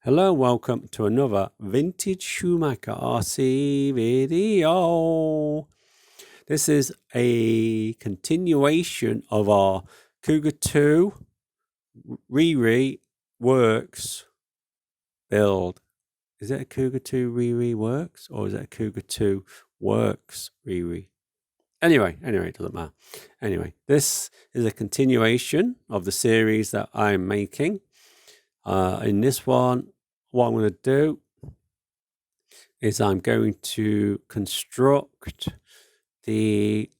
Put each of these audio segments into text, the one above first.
Hello, welcome to another vintage Schumacher RC video. This is a continuation of our Cougar 2 Riri Works build. Is it a Cougar 2 Riri Works or is it a Cougar 2 Works Riri? Anyway, it doesn't matter. Anyway, this is a continuation of the series that I'm making. In this one, what I'm going to do is I'm going to construct the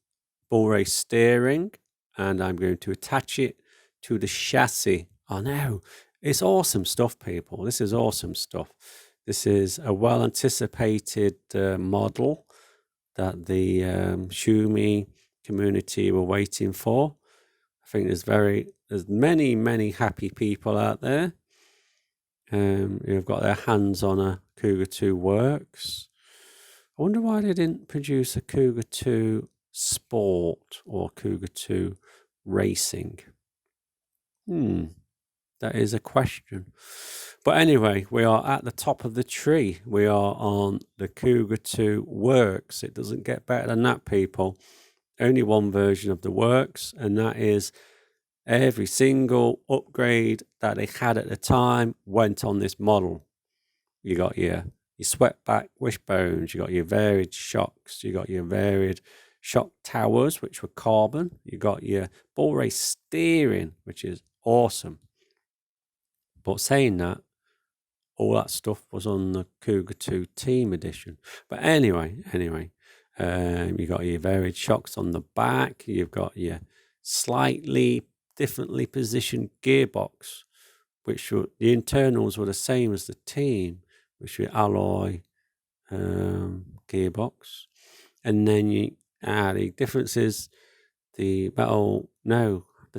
bull race steering and I'm going to attach it to the chassis. Oh no, it's awesome stuff, people. This is awesome stuff. This is a well-anticipated model that the Schumi community were waiting for. I think there's many happy people out there who've got their hands on a Cougar 2 Works. I wonder why they didn't produce a Cougar 2 Sport or Cougar 2 Racing. That is a question. But anyway, we are at the top of the tree. We are on the Cougar 2 Works. It doesn't get better than that, people. Only one version of the Works, and that is every single upgrade that they had at the time went on this model. You got your swept-back wishbones, you got your varied shocks, you got your varied shock towers, which were carbon, you got your bull race steering, which is awesome. But saying that, all that stuff was on the Cougar 2 Team Edition. But anyway, you got your varied shocks on the back, you've got your slightly differently positioned gearbox, which the internals were the same as the team, which were alloy gearbox. And then the difference is the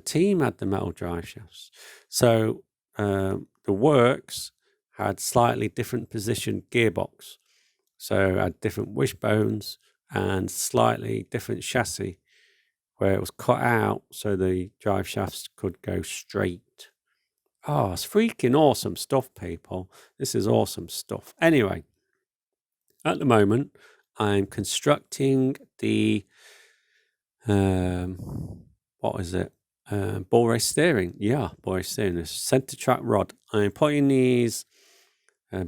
team had the metal drive shafts. So the Works had slightly different positioned gearbox. So had different wishbones and slightly different chassis, where it was cut out so the drive shafts could go straight. Oh, it's freaking awesome stuff, people. This is awesome stuff. Anyway, at the moment, I'm constructing the, what is it? Bull race steering. Yeah, bull race steering. This center track rod. I'm putting these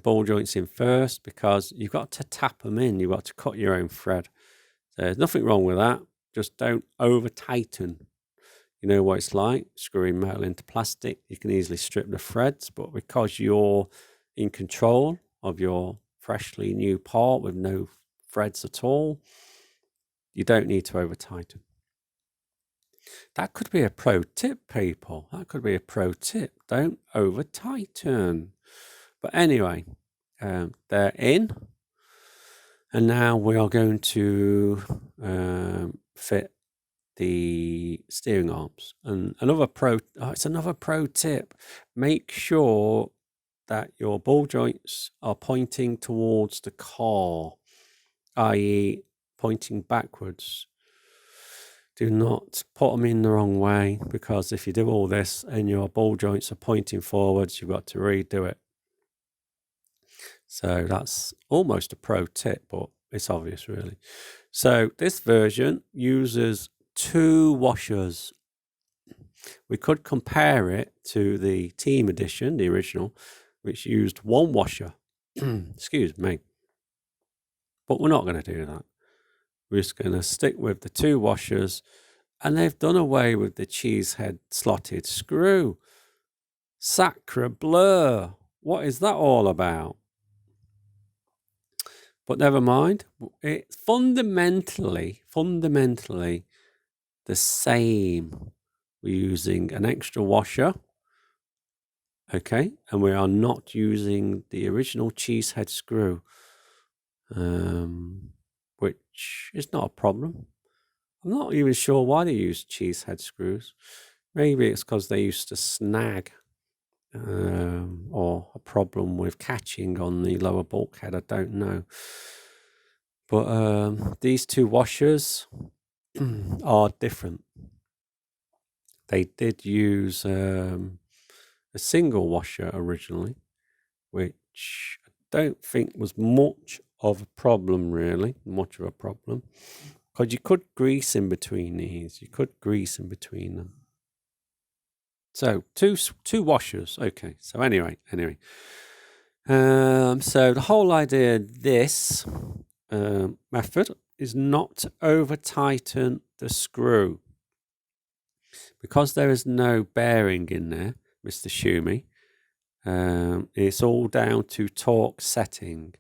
ball joints in first because you've got to tap them in. You've got to cut your own thread. There's nothing wrong with that. Just don't over tighten. You know what it's like, screwing metal into plastic. You can easily strip the threads, but because you're in control of your freshly new part with no threads at all, you don't need to over tighten. That could be a pro tip, people. That could be a pro tip. Don't over tighten. But anyway, they're in. And now we are going to fit the steering arms. And it's another pro tip. Make sure that your ball joints are pointing towards the car, i.e. pointing backwards. Do not put them in the wrong way, because if you do all this and your ball joints are pointing forwards, you've got to redo it. So that's almost a pro tip, but it's obvious really. So this version uses 2 washers. We could compare it to the Team Edition, the original, which used 1 washer. Excuse me. But we're not going to do that. We're just going to stick with the 2 washers, and they've done away with the cheese head slotted screw. Sacre bleu. What is that all about? But never mind. It's fundamentally the same. We're using an extra washer. Okay, and we are not using the original cheese head screw, which is not a problem. I'm not even sure why they use cheese head screws. Maybe it's because they used to snag or a problem with catching on the lower bulkhead. I don't know. But these 2 washers are different. They did use a single washer originally, which I don't think was much of a problem, really, because you could grease in between these. You could grease in between them. So two washers. Okay. So anyway. So the whole idea of this method is not to over tighten the screw, because there is no bearing in there, Mr. Schumi. It's all down to torque setting.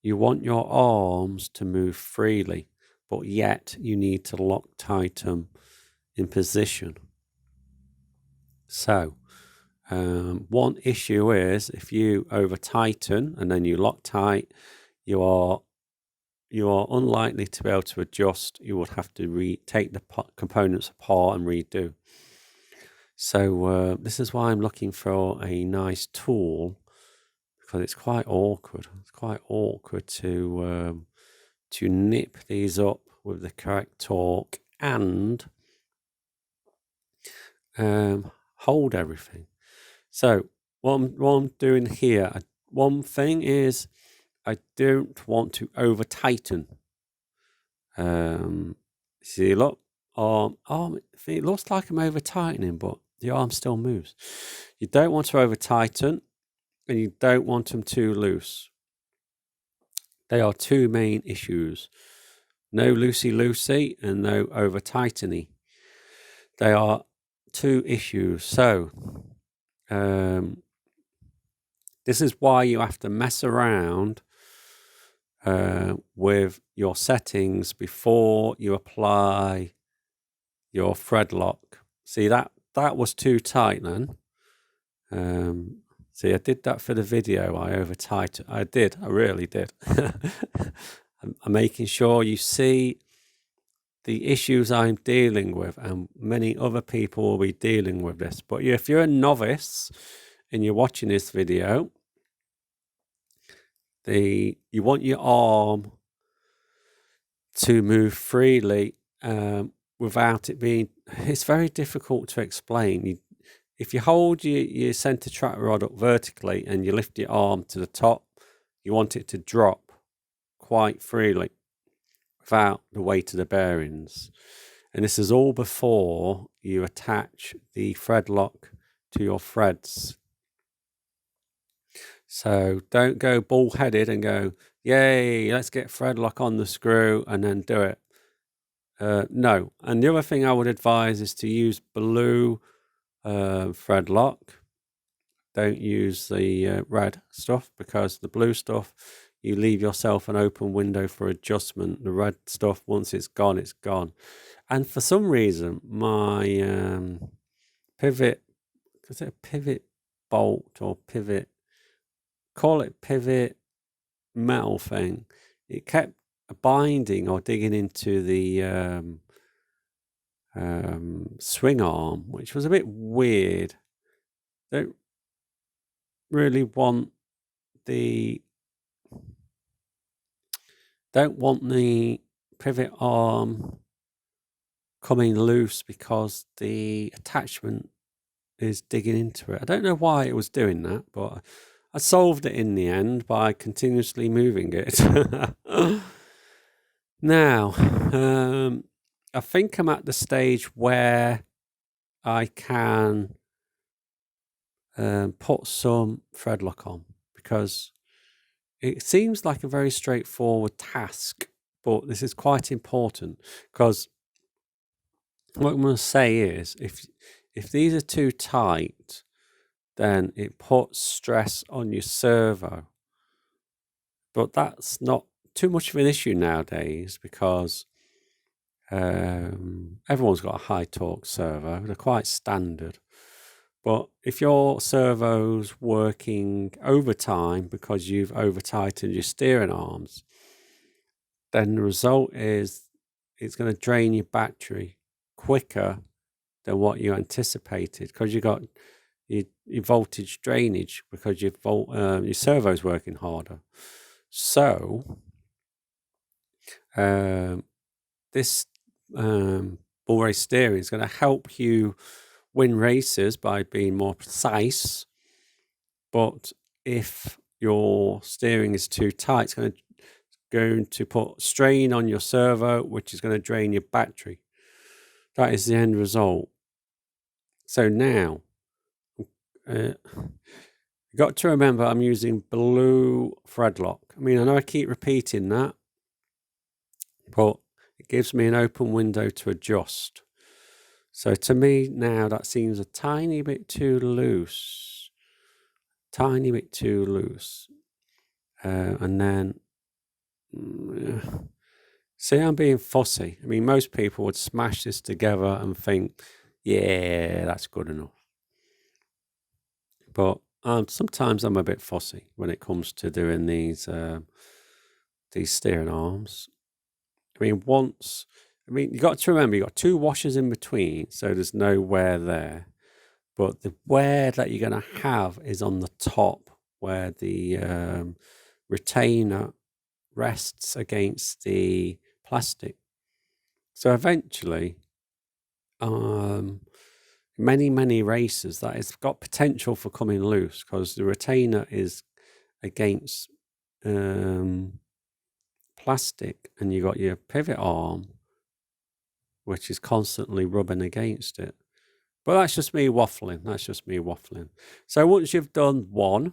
You want your arms to move freely, but yet you need to Loctite them in position. So one issue is if you over tighten and then you Loctite, you are unlikely to be able to adjust. You would have to take the components apart and redo. So this is why I'm looking for a nice tool, because it's quite awkward. It's quite awkward to nip these up with the correct torque and hold everything. So what I'm doing here, one thing is I don't want to over tighten. See, look, it looks like I'm over tightening, but the arm still moves. You don't want to over tighten, and you don't want them too loose. They are two main issues. No loosey and no over tightening. They are two issues. So this is why you have to mess around with your settings before you apply your thread lock. See, that was too tight then. See, I did that for the video. I over tightened. I really did. I'm making sure you see the issues I'm dealing with, and many other people will be dealing with this. But if you're a novice and you're watching this video, you want your arm to move freely without it being. It's very difficult to explain. If you hold your center track rod up vertically and you lift your arm to the top, you want it to drop quite freely without the weight of the bearings. And this is all before you attach the thread lock to your threads. So don't go bullheaded and go, yay, let's get thread lock on the screw and then do it. No. And the other thing I would advise is to use blue thread lock. Don't use the red stuff, because the blue stuff, you leave yourself an open window for adjustment. The red stuff, once it's gone, it's gone. And for some reason, my pivot, is it a pivot bolt or pivot? Call it pivot metal thing. It kept binding or digging into the swing arm, which was a bit weird. Don't really want the pivot arm coming loose because the attachment is digging into it. I don't know why it was doing that, but I solved it in the end by continuously moving it. Now, I think I'm at the stage where I can put some thread lock on, because it seems like a very straightforward task, but this is quite important, because what I'm going to say is if these are too tight, then it puts stress on your servo. But that's not too much of an issue nowadays, because everyone's got a high torque servo. They're quite standard. But if your servo's working overtime because you've over tightened your steering arms, then the result is it's going to drain your battery quicker than what you anticipated, because you got your voltage drainage, because your servo's working harder. So this bull race steering is going to help you win races by being more precise, but if your steering is too tight, it's going to put strain on your servo, which is going to drain your battery. That is the end result. So now, you got to remember I'm using blue threadlock. I mean, I know I keep repeating that, but it gives me an open window to adjust. So to me now, that seems a tiny bit too loose. Tiny bit too loose. And then, see, I'm being fussy. I mean, most people would smash this together and think, yeah, that's good enough. But sometimes I'm a bit fussy when it comes to doing these steering arms. I mean, you got to remember, you got two washers in between, so there's no wear there. But the wear that you're going to have is on the top, where the retainer rests against the plastic. So eventually, many races, that has got potential for coming loose, because the retainer is against plastic, and you got your pivot arm, which is constantly rubbing against it. But that's just me waffling. So once you've done one,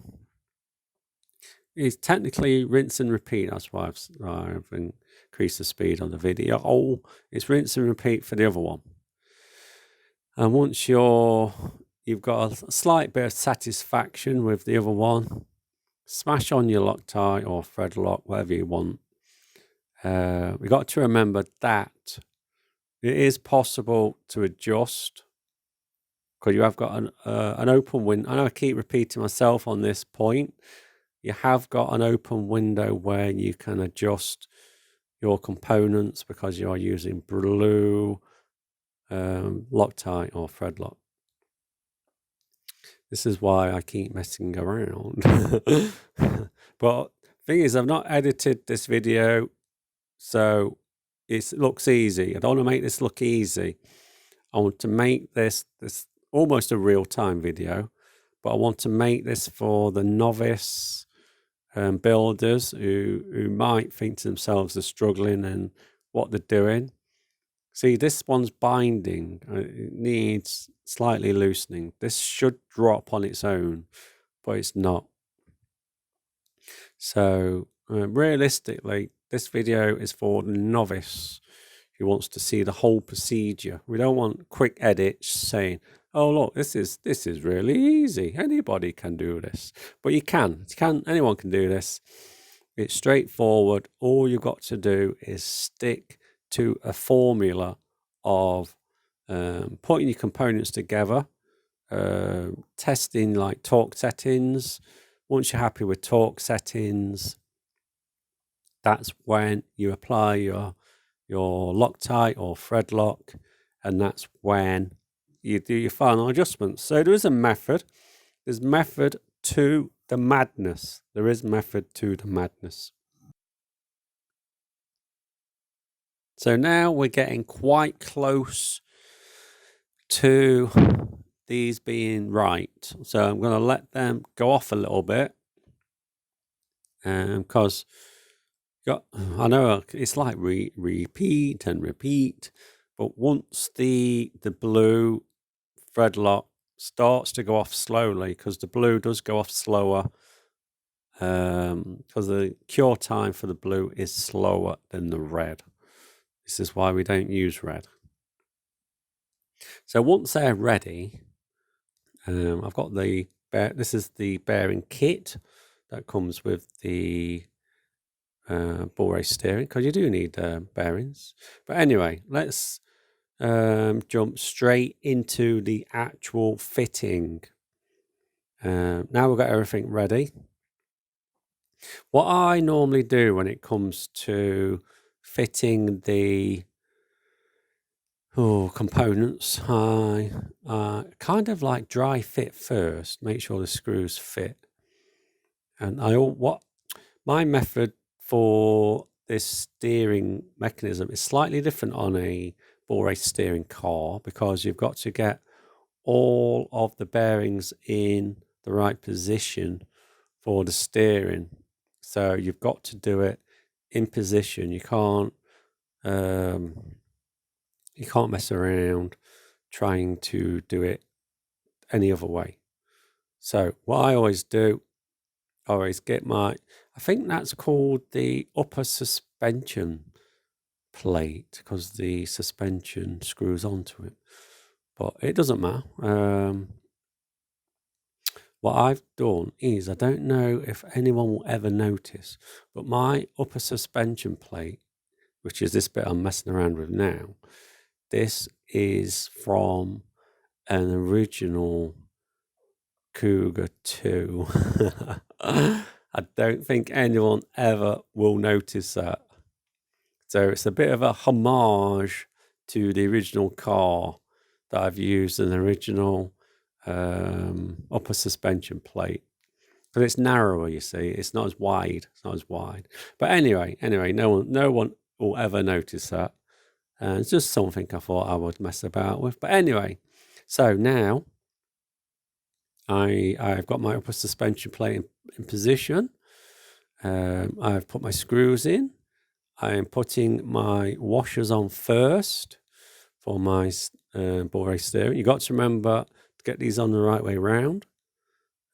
it's technically rinse and repeat. That's why I've increased the speed on the video. Oh, it's rinse and repeat for the other one. And once you've got a slight bit of satisfaction with the other one, smash on your Loctite or thread lock, whatever you want. We got to remember that it is possible to adjust, because you have got an open window. I know I keep repeating myself on this point. You have got an open window where you can adjust your components, because you are using blue Loctite or thread lock. This is why I keep messing around. But thing is, I've not edited this video, so it looks easy. I don't want to make this look easy. I want to make this almost a real-time video, but I want to make this for the novice builders who might think to themselves they're struggling and what they're doing. See, this one's binding. It needs slightly loosening. This should drop on its own, but it's not. So realistically, this video is for the novice who wants to see the whole procedure. We don't want quick edits saying, oh, look, this is really easy. Anybody can do this. But anyone can do this. It's straightforward. All you've got to do is stick to a formula of putting your components together, testing like torque settings. Once you're happy with torque settings, that's when you apply your Loctite or thread lock, and that's when you do your final adjustments. So there is a method. There's method to the madness. There is method to the madness. So now we're getting quite close to these being right. So I'm going to let them go off a little bit, because I know it's like repeat and repeat, but once the blue thread lock starts to go off slowly, because the blue does go off slower, because the cure time for the blue is slower than the red. This is why we don't use red. So once they're ready, I've got this is the bearing kit that comes with the ball race steering, because you do need bearings. But anyway, let's jump straight into the actual fitting. Now we've got everything ready. What I normally do when it comes to fitting the components, I kind of like dry fit first, make sure the screws fit. And my method for this steering mechanism is slightly different on a ball race steering car, because you've got to get all of the bearings in the right position for the steering. So you've got to do it in position. You can't mess around trying to do it any other way. So what I always do, I always get I think that's called the upper suspension plate, because the suspension screws onto it, but it doesn't matter. What I've done is, I don't know if anyone will ever notice, but my upper suspension plate, which is this bit I'm messing around with now, this is from an original Cougar 2. I don't think anyone ever will notice that. So it's a bit of a homage to the original car that I've used an original upper suspension plate. But it's narrower, you see. It's not as wide. But anyway, no one will ever notice that. And it's just something I thought I would mess about with. But anyway, so now I've got my upper suspension plate in position. I've put my screws in. I am putting my washers on first for my ball race steering. You've got to remember to get these on the right way round.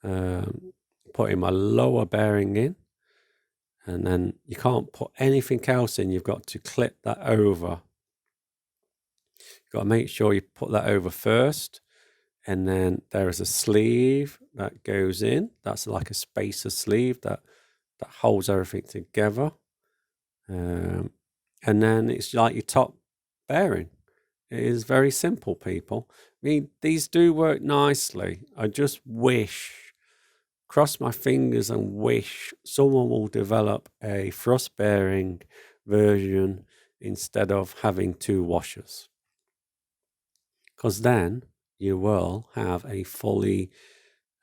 Putting my lower bearing in, and then you can't put anything else in. You've got to clip that over. You've got to make sure you put that over first, and then there is a sleeve that goes in. That's like a spacer sleeve that holds everything together. And then it's like your top bearing. It is very simple, people. I mean, these do work nicely. I just cross my fingers and wish someone will develop a thrust bearing version instead of having two washers. Because then you will have a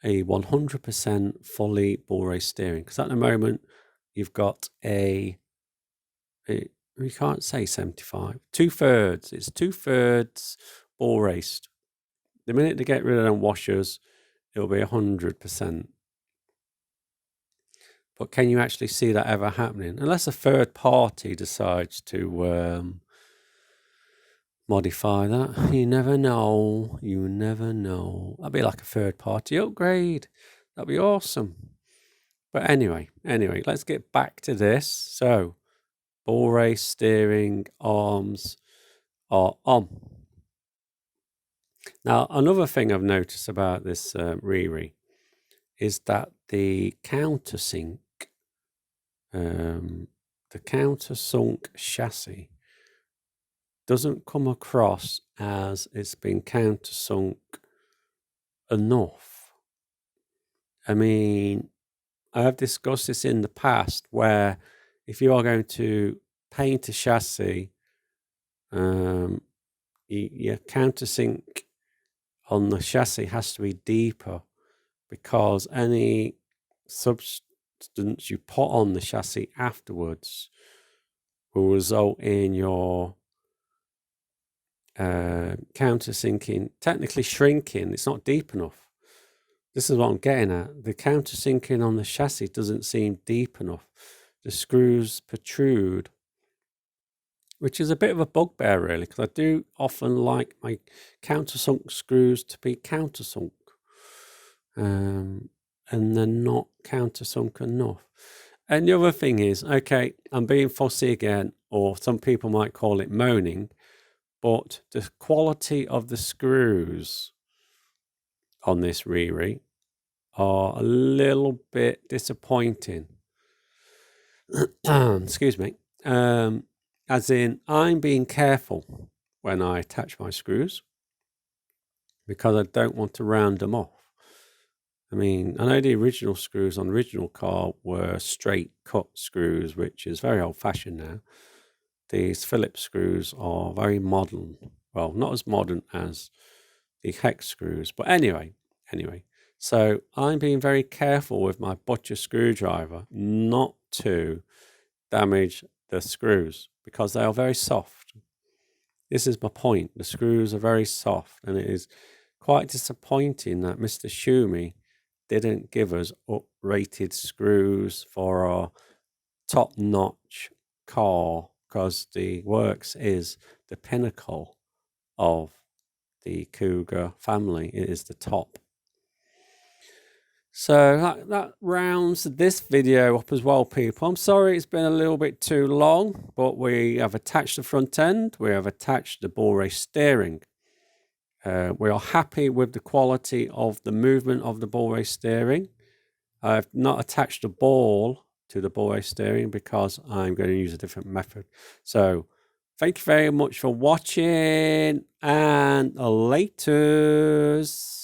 100% fully ball race steering. Because at the moment, you've got we can't say 75, 2/3. It's 2/3 ball raced. The minute they get rid of them washers, it'll be 100%. But can you actually see that ever happening? Unless a third party decides to modify that. You never know. That'd be like a third party upgrade. That'd be awesome. But anyway, let's get back to this. So, ball race steering arms are on. Now, another thing I've noticed about this Riri is that the countersink, the countersunk chassis doesn't come across as it's been countersunk enough. I mean, I have discussed this in the past, where if you are going to paint a chassis, your countersink on the chassis has to be deeper, because any substance you put on the chassis afterwards will result in your countersinking technically shrinking. It's not deep enough. This is what I'm getting at. The countersinking on the chassis doesn't seem deep enough. The screws protrude, which is a bit of a bugbear, really, because I do often like my countersunk screws to be countersunk. And they're not countersunk enough. And the other thing is, okay, I'm being fussy again, or some people might call it moaning, but the quality of the screws on this Riri are a little bit disappointing. Excuse me. As in, I'm being careful when I attach my screws, because I don't want to round them off. I mean, I know the original screws on the original car were straight cut screws, which is very old fashioned now. These Phillips screws are very modern. Well, not as modern as the hex screws, but anyway. So I'm being very careful with my butcher screwdriver not to damage the screws, because they are very soft. This is my point. The screws are very soft, and it is quite disappointing that Mr. Schumi didn't give us up-rated screws for our top-notch car, because the Works is the pinnacle of the Cougar family. It is the top. So that rounds this video up as well, people. I'm sorry it's been a little bit too long, but we have attached the front end. We have attached the ball race steering. We are happy with the quality of the movement of the ball race steering. I've not attached the ball to the ball race steering because I'm going to use a different method. So thank you very much for watching, and laters.